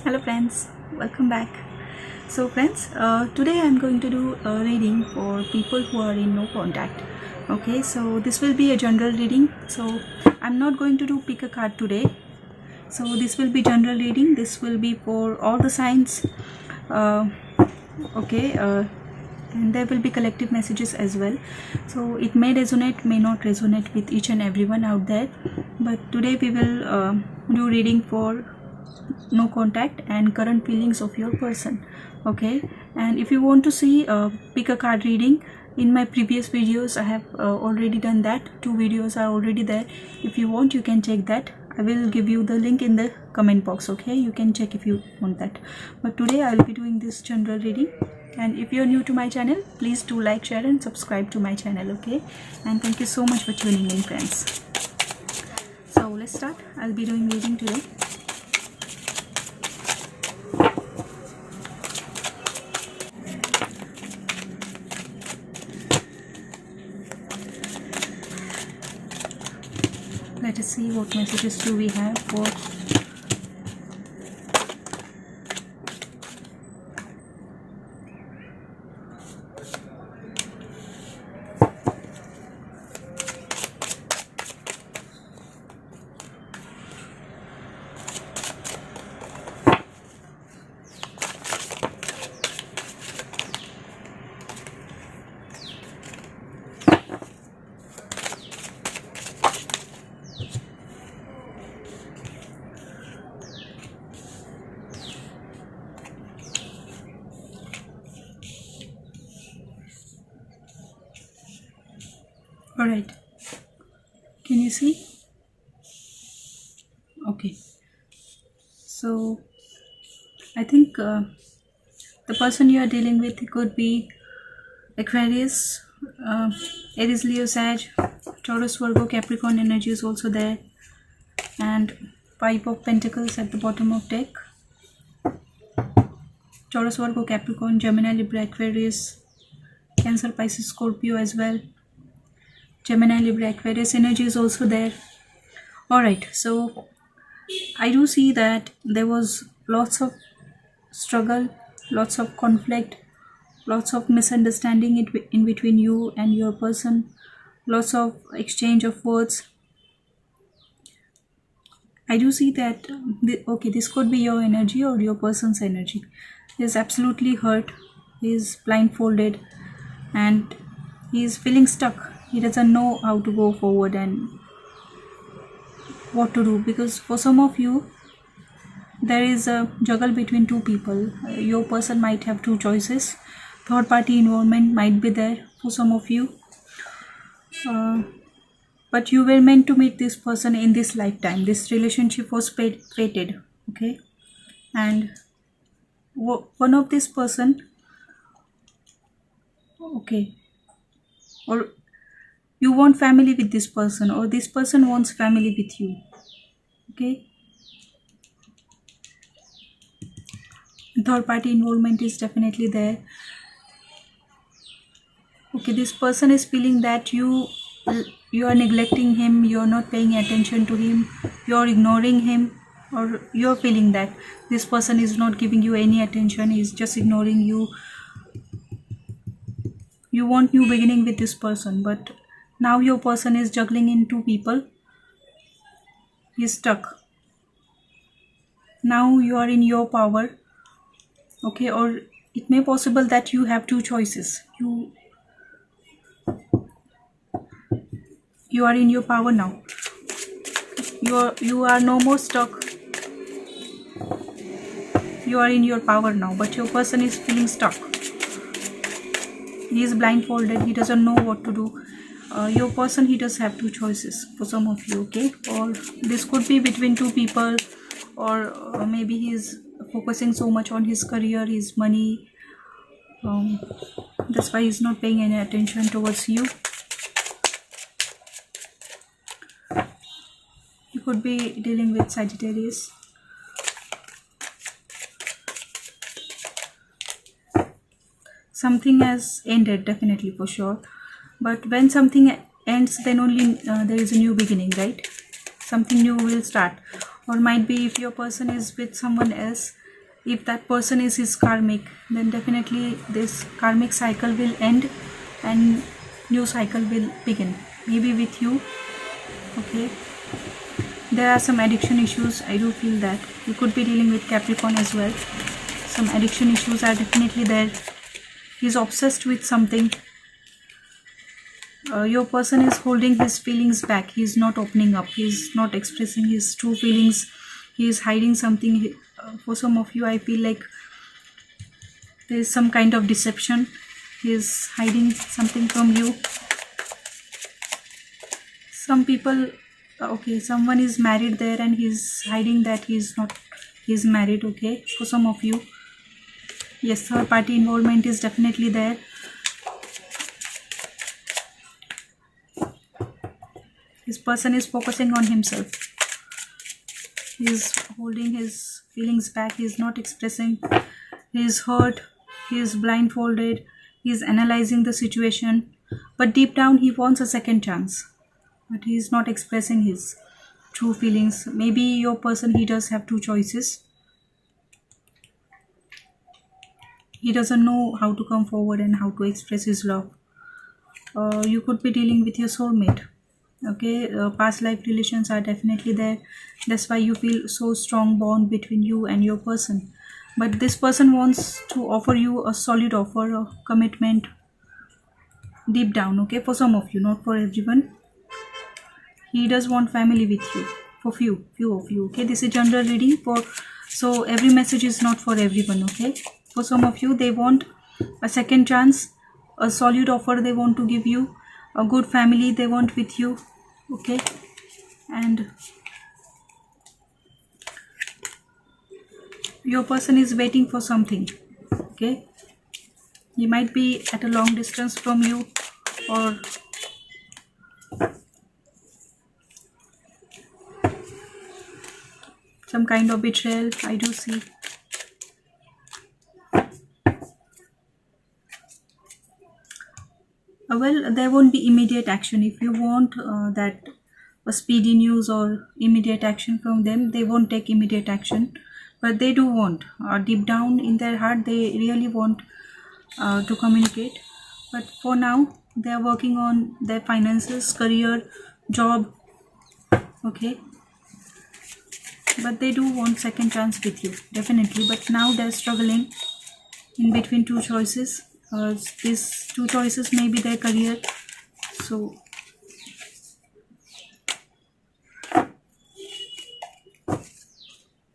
Hello friends, welcome back. So friends, today I'm going to do a reading for people who are in no contact. Okay, so this will be a general reading. So I'm not going to do pick a card today. So this will be general reading. This will be for all the signs. Uh, okay, and there will be collective messages as well. So it may resonate, may not resonate with each and everyone out there. But today we will do reading for no contact and current feelings of your person. Okay, and if you want to see pick a card reading, in my previous videos I have already done that. 2 videos are already there. If you want, you can check that. I will give you the link in the comment box. Okay, you can check if you want that. But today I will be doing this general reading. And if you're new to my channel, please do like, share and subscribe to my channel. Okay, and thank you so much for tuning in, friends. So let's start. I'll be doing reading today. Let us see what messages do we have for Alright, can you see? Okay, so I think the person you are dealing with could be Aquarius, Aries, Leo, Sag, Taurus, Virgo, Capricorn energy is also there, and 5 of Pentacles at the bottom of deck. Taurus, Virgo, Capricorn, Gemini, Libra, Aquarius, Cancer, Pisces, Scorpio as well. Gemini, Libra, Aquarius energy is also there. Alright, so I do see that there was lots of struggle, lots of conflict, lots of misunderstanding in between you and your person, lots of exchange of words. I do see that, okay, this could be your energy or your person's energy. He is absolutely hurt, he is blindfolded and he is feeling stuck. He doesn't know how to go forward and what to do, because for some of you there is a juggle between 2 people. Your person might have 2 choices. Third party involvement might be there for some of you, but you were meant to meet this person in this lifetime. This relationship was fated. Okay, and one of this person, okay, or you want family with this person, or this person wants family with you. Okay, third party involvement is definitely there. Okay, this person is feeling that you are neglecting him, you're not paying attention to him, you're ignoring him, or you're feeling that this person is not giving you any attention, he's just ignoring you. You want new beginning with this person, but now your person is juggling in 2 people. He's stuck. Now you are in your power. Okay, or it may possible that you have 2 choices. You are in your power now. You are no more stuck. You are in your power now, but your person is feeling stuck. He is blindfolded, he doesn't know what to do. Your person, he does have 2 choices for some of you. Okay, or this could be between 2 people, or maybe he is focusing so much on his career, his money, that's why he's not paying any attention towards you. You could be dealing with Sagittarius. Something has ended, definitely, for sure, but when something ends, then only there is a new beginning, right? Something new will start. Or might be if your person is with someone else, if that person is his karmic, then definitely this karmic cycle will end and new cycle will begin, maybe with you. Okay, there are some addiction issues. I do feel that you could be dealing with Capricorn as well. Some addiction issues are definitely there. He's obsessed with something. Your person is holding his feelings back. He's not opening up. He's not expressing his true feelings. He is hiding something. For some of you, I feel like there is some kind of deception. He is hiding something from you. Some people, okay, someone is married there and he's hiding that he's married. Okay, for some of you, yes, third party involvement is definitely there. This person is focusing on himself. He is holding his feelings back. He is not expressing. He is hurt. He is blindfolded. He is analyzing the situation. But deep down, he wants a second chance. But he is not expressing his true feelings. Maybe your person, he does have two choices. He doesn't know how to come forward and how to express his love. You could be dealing with your soulmate. Okay, past life relations are definitely there. That's why you feel so strong bond between you and your person. But this person wants to offer you a solid offer of commitment deep down. Okay, for some of you, not for everyone. He does want family with you. For few of you. Okay, this is general reading for, so every message is not for everyone. Okay, for some of you, they want a second chance, a solid offer they want to give you, a good family they want with you. Okay, and your person is waiting for something. Okay, he might be at a long distance from you, or some kind of betrayal I do see. Well, there won't be immediate action. If you want that a speedy news or immediate action from them, they won't take immediate action, but they do want, deep down in their heart, they really want to communicate. But for now, they are working on their finances, career, job. Okay, but they do want second chance with you, definitely. But now they're struggling in between two choices. These two choices may be their career. So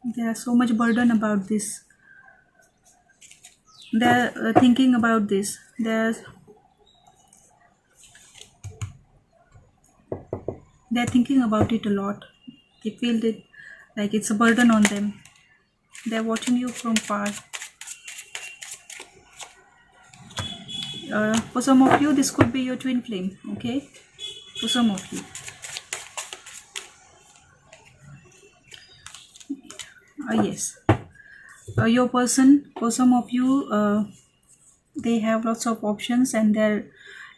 there are so much burden about this. They're thinking about this. They're thinking about it a lot. They feel it like it's a burden on them. They're watching you from far. For some of you, this could be your twin flame. Okay, for some of you. Yes, your person, for some of you, they have lots of options and they're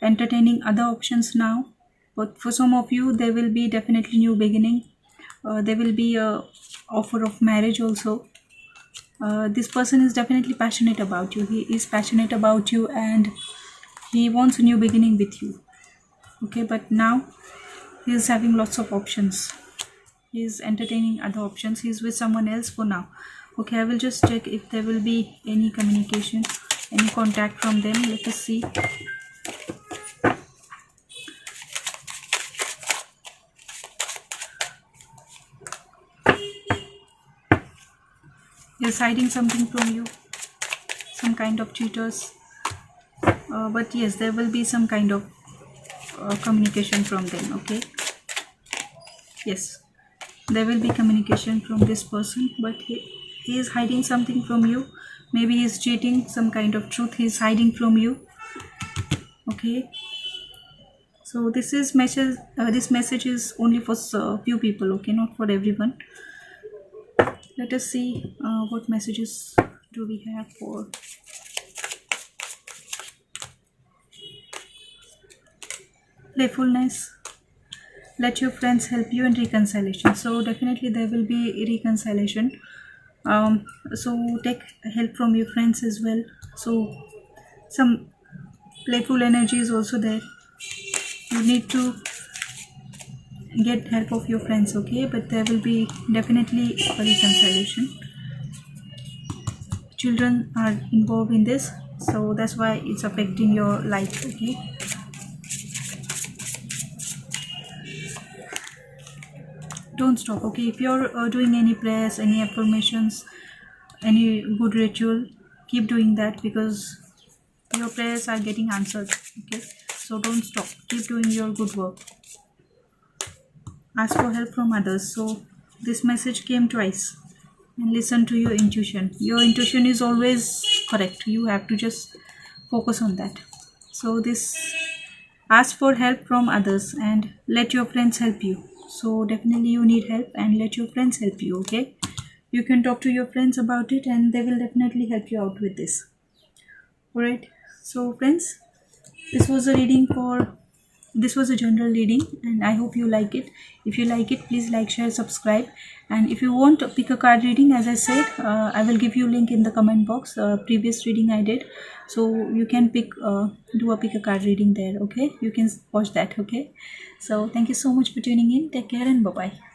entertaining other options now. But for some of you, there will be definitely new beginning. There will be a offer of marriage also. This person is definitely passionate about you. He is passionate about you and he wants a new beginning with you. Okay, but now he is having lots of options. He is entertaining other options. He is with someone else for now. Okay, I will just check if there will be any communication, any contact from them. Let us see. He is hiding something from you, some kind of cheaters. But yes, there will be some kind of communication from them. Okay, yes, there will be communication from this person, but he is hiding something from you. Maybe he is cheating, some kind of truth he is hiding from you. Okay, so this is message. This message is only for few people. Okay, not for everyone. Let us see what messages do we have for playfulness. Let your friends help you in reconciliation. So definitely there will be reconciliation. So take help from your friends as well. So some playful energy is also there. You need to get help of your friends, okay? But there will be definitely some solution. Children are involved in this, so that's why it's affecting your life, okay? Don't stop, okay? If you're doing any prayers, any affirmations, any good ritual, keep doing that, because your prayers are getting answered, okay? So don't stop, keep doing your good work. Ask for help from others. So this message came twice. And listen to your intuition. Your intuition is always correct. You have to just focus on that. So this, ask for help from others and let your friends help you. So definitely you need help, and let your friends help you, okay? You can talk to your friends about it and they will definitely help you out with this. Alright. So friends, this was a reading for, this was a general reading, and I hope you like it. If you like it, please like, share, subscribe. And if you want to pick a card reading, as I said, I will give you link in the comment box, previous reading I did, so you can pick pick a card reading there, okay? You can watch that, okay? So thank you so much for tuning in. Take care and bye bye.